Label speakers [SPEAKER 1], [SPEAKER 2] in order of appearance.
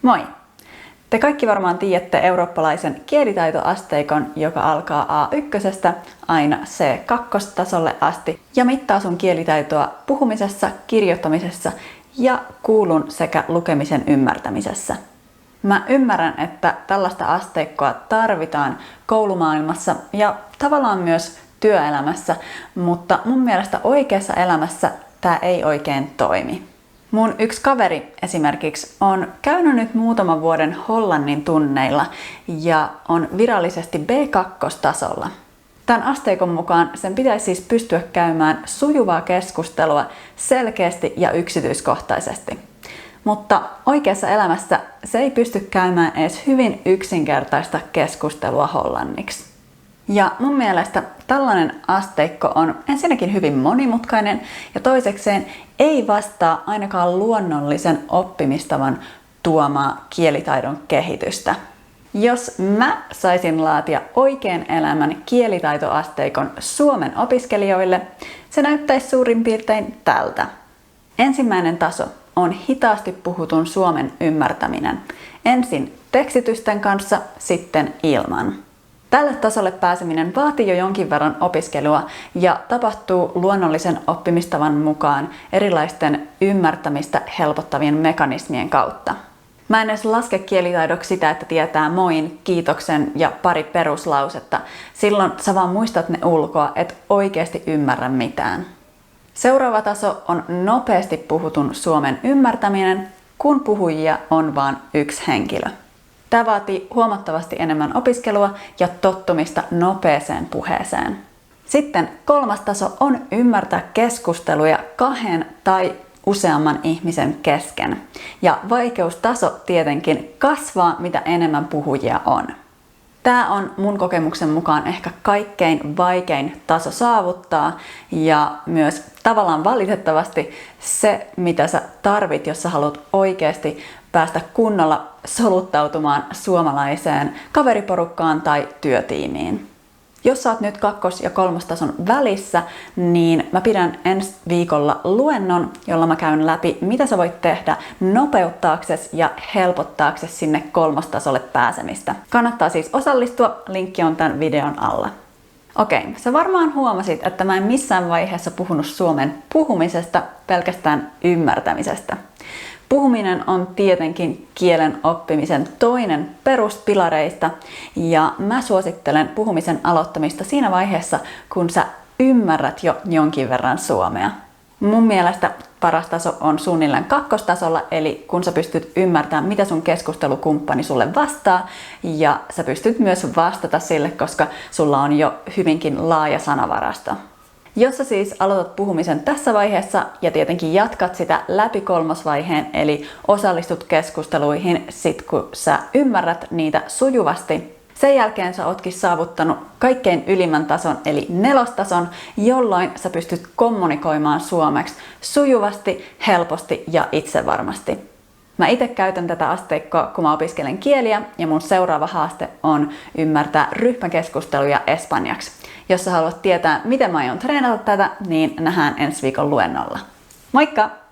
[SPEAKER 1] Moi! Te kaikki varmaan tiedätte eurooppalaisen kielitaitoasteikon, joka alkaa A1 aina C2-tasolle asti ja mittaa sun kielitaitoa puhumisessa, kirjoittamisessa ja kuulun sekä lukemisen ymmärtämisessä. Mä ymmärrän, että tällaista asteikkoa tarvitaan koulumaailmassa ja tavallaan myös työelämässä, mutta mun mielestä oikeassa elämässä tää ei oikein toimi. Mun yksi kaveri esimerkiksi on käynyt nyt muutaman vuoden hollannin tunneilla ja on virallisesti B2-tasolla. Tämän asteikon mukaan sen pitäisi siis pystyä käymään sujuvaa keskustelua selkeästi ja yksityiskohtaisesti. Mutta oikeassa elämässä se ei pysty käymään edes hyvin yksinkertaista keskustelua hollanniksi. Ja mun mielestä tällainen asteikko on ensinnäkin hyvin monimutkainen ja toisekseen ei vastaa ainakaan luonnollisen oppimistavan tuomaa kielitaidon kehitystä. Jos mä saisin laatia oikean elämän kielitaitoasteikon Suomen opiskelijoille, se näyttäisi suurin piirtein tältä. Ensimmäinen taso on hitaasti puhutun suomen ymmärtäminen. Ensin tekstitysten kanssa, sitten ilman. Tälle tasolle pääseminen vaatii jo jonkin verran opiskelua ja tapahtuu luonnollisen oppimistavan mukaan erilaisten ymmärtämistä helpottavien mekanismien kautta. Mä en edes laske kielitaidoksi sitä, että tietää moin, kiitoksen ja pari peruslausetta. Silloin sä vaan muistat ne ulkoa, et oikeasti ymmärrä mitään. Seuraava taso on nopeasti puhutun suomen ymmärtäminen, kun puhujia on vain yksi henkilö. Tämä vaatii huomattavasti enemmän opiskelua ja tottumista nopeeseen puheeseen. Sitten kolmas taso on ymmärtää keskusteluja kahden tai useamman ihmisen kesken. Ja vaikeustaso tietenkin kasvaa, mitä enemmän puhujia on. Tämä on mun kokemuksen mukaan ehkä kaikkein vaikein taso saavuttaa ja myös tavallaan valitettavasti se, mitä sä tarvit, jos sä haluat oikeasti päästä kunnolla soluttautumaan suomalaiseen kaveriporukkaan tai työtiimiin. Jos sä oot nyt kakkos- ja kolmostason välissä, niin mä pidän ensi viikolla luennon, jolla mä käyn läpi, mitä sä voit tehdä nopeuttaaksesi ja helpottaaksesi sinne kolmostasolle pääsemistä. Kannattaa siis osallistua, linkki on tämän videon alla. Okei, sä varmaan huomasit, että mä en missään vaiheessa puhunut suomen puhumisesta, pelkästään ymmärtämisestä. Puhuminen on tietenkin kielen oppimisen toinen peruspilareista ja mä suosittelen puhumisen aloittamista siinä vaiheessa, kun sä ymmärrät jo jonkin verran suomea. Mun mielestä paras taso on suunnilleen kakkostasolla, eli kun sä pystyt ymmärtämään, mitä sun keskustelukumppani sulle vastaa ja sä pystyt myös vastata sille, koska sulla on jo hyvinkin laaja sanavarasto. Jos sä siis aloitat puhumisen tässä vaiheessa ja tietenkin jatkat sitä läpi kolmosvaiheen, eli osallistut keskusteluihin sit kun sä ymmärrät niitä sujuvasti, sen jälkeen sä ootkin saavuttanut kaikkein ylimmän tason eli nelostason, jolloin sä pystyt kommunikoimaan suomeksi sujuvasti, helposti ja itsevarmasti. Mä itse käytän tätä asteikkoa, kun mä opiskelen kieliä ja mun seuraava haaste on ymmärtää ryhmäkeskusteluja espanjaksi. Jos sä haluat tietää, miten mä aion treenata tätä, niin nähdään ensi viikon luennolla. Moikka!